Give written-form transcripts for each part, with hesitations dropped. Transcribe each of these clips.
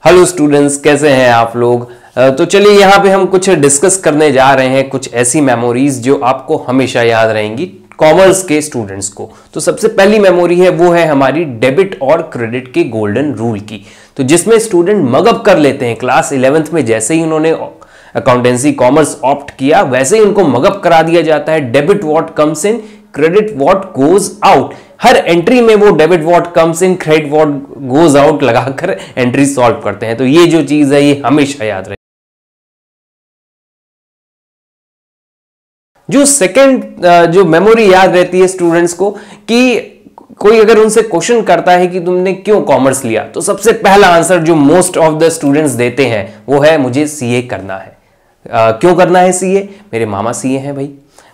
Hello students, कैसे हैं आप लोग। तो चलिए यहाँ पे हम कुछ डिस्कस करने जा रहे हैं, कुछ ऐसी मेमोरीज जो आपको हमेशा याद रहेंगी कॉमर्स के स्टूडेंट्स को। तो सबसे पहली मेमोरी है वो है हमारी डेबिट और क्रेडिट के गोल्डन रूल की, तो जिसमें स्टूडेंट मगअप कर लेते हैं। क्लास 11th में जैसे ही उन्होंने अकाउंटेंसी कॉमर्स ऑप्ट किया वैसे ही उनको मगअप करा दिया जाता है। Debit what comes in, credit what goes out. Her entry में वो debit what comes in, credit what goes out लगाकर एंट्री सॉल्व करते हैं। तो ये जो चीज है ये हमेशा याद रहे। जो सेकंड जो मेमोरी याद रहती है स्टूडेंट्स को कि कोई अगर उनसे क्वेश्चन करता है कि तुमने क्यों कॉमर्स लिया, तो सबसे पहला आंसर जो मोस्ट ऑफ द स्टूडेंट्स देते हैं वो है मुझे सीए करना है। क्यों करना है सीए? मेरे मामा सीए हैं भाई,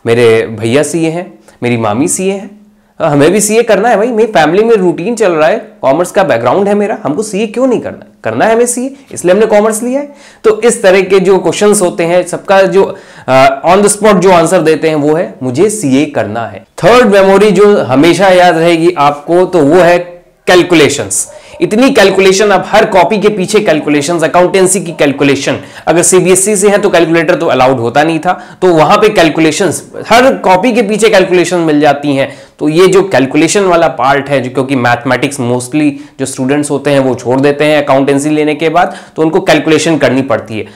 मेरे भैया सीए हैं, मेरी मामी सीए हैं, हमें भी सीए करना है भाई। मेरी फैमिली में रूटीन चल रहा है, कॉमर्स का बैकग्राउंड है मेरा, हमको सीए क्यों नहीं करना, करना है हमें सीए, इसलिए हमने कॉमर्स लिया है। तो इस तरह के जो क्वेश्चंस होते हैं सबका जो ऑन द स्पॉट जो आंसर देते हैं वो है मुझे सीए करना है। थर्ड मेमोरी जो हमेशा याद रहेगी आपको तो वो है कैलकुलेशंस। इतनी कैलकुलेशन, अब हर कॉपी के पीछे कैलकुलेशंस, अकाउंटेंसी की कैलकुलेशन। अगर सीबीएसई से है तो कैलकुलेटर तो अलाउड होता नहीं था, तो वहां पे कैलकुलेशंस हर कॉपी के पीछे कैलकुलेशन मिल जाती हैं। तो ये जो कैलकुलेशन वाला पार्ट है, जो क्योंकि मैथमेटिक्स मोस्टली जो स्टूडेंट्स होते हैं वो छोड़ देते हैं अकाउंटेंसी लेने के बाद, तो उनको कैलकुलेशन करनी पड़ती है।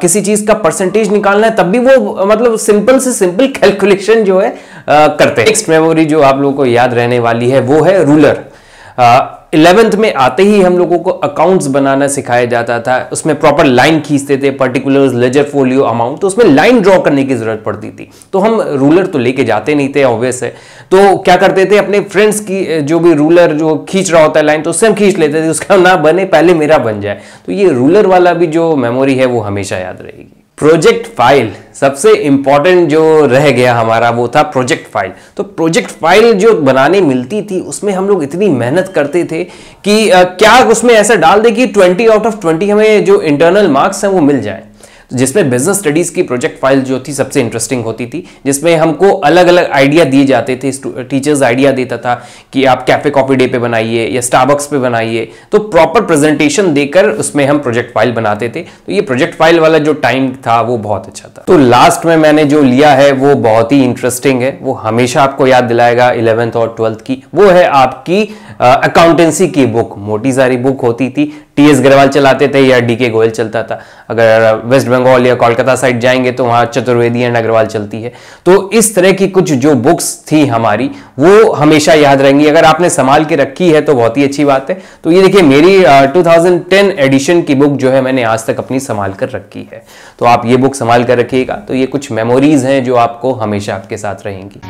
किसी चीज का परसेंटेज निकालना है तब भी वो मतलब सिंपल से सिंपल कैलकुलेशन जो है करते हैं। नेक्स्ट मेमोरी जो आप लोगों को याद रहने वाली है वो है रूलर। 11th में आते ही हम लोगों को अकाउंट्स बनाना सिखाया जाता था। उसमें प्रॉपर लाइन खींचते थे, पर्टिकुलर्स, लेजर, फोलियो, अमाउंट, तो उसमें लाइन ड्रॉ करने की जरूरत पड़ती थी। तो हम रूलर तो लेके जाते नहीं थे, ऑब्वियस है। तो क्या करते थे, अपने फ्रेंड्स की जो भी रूलर जो खींच रहा होता है लाइन, तो उससे हम खींच लेते थे, उसका ना बने पहले मेरा बन जाए। तो ये रूलर वाला भी जो मेमोरी है वो हमेशा याद रहेगी। प्रोजेक्ट फाइल सबसे इंपॉर्टेंट जो रह गया हमारा वो था प्रोजेक्ट फाइल। तो प्रोजेक्ट फाइल जो बनाने मिलती थी उसमें हम लोग इतनी मेहनत करते थे कि क्या उसमें ऐसा डाल दे कि 20 आउट ऑफ 20 हमें जो इंटरनल मार्क्स हैं वो मिल जाए। जिसमें बिजनेस स्टडीज की प्रोजेक्ट फाइल जो थी सबसे इंटरेस्टिंग होती थी, जिसमें हमको अलग अलग आइडिया दिए जाते थे। टीचर्स आइडिया देता था कि आप कैफे कॉफी डे पे बनाइए या स्टारबक्स पे बनाइए, तो प्रॉपर प्रेजेंटेशन देकर उसमें हम प्रोजेक्ट फाइल बनाते थे। तो ये प्रोजेक्ट फाइल वाला जो टाइम था वो बहुत अच्छा था। तो लास्ट में मैंने जो लिया है वो बहुत ही इंटरेस्टिंग है, वो हमेशा आपको याद दिलाएगा 11th और 12th की। वो है आपकी अकाउंटेंसी की बुक। मोटी सारी बुक होती थी, टीएस अग्रवाल चलाते थे या डीके गोयल चलता था। अगर वेस्ट बंगाल या कोलकाता साइड जाएंगे तो वहां चतुर्वेदी एंड अग्रवाल चलती है। तो इस तरह की कुछ जो बुक्स थी हमारी वो हमेशा याद रहेंगी। अगर आपने संभाल के रखी है तो बहुत ही अच्छी बात है। तो ये देखिए मेरी 2010 एडिशन की बुक जो है मैंने आज तक अपनी संभाल कर रखी है। तो आप ये बुक संभाल कर रखिएगा। तो ये कुछ मेमोरीज हैं जो आपको हमेशा आपके साथ रहेंगी।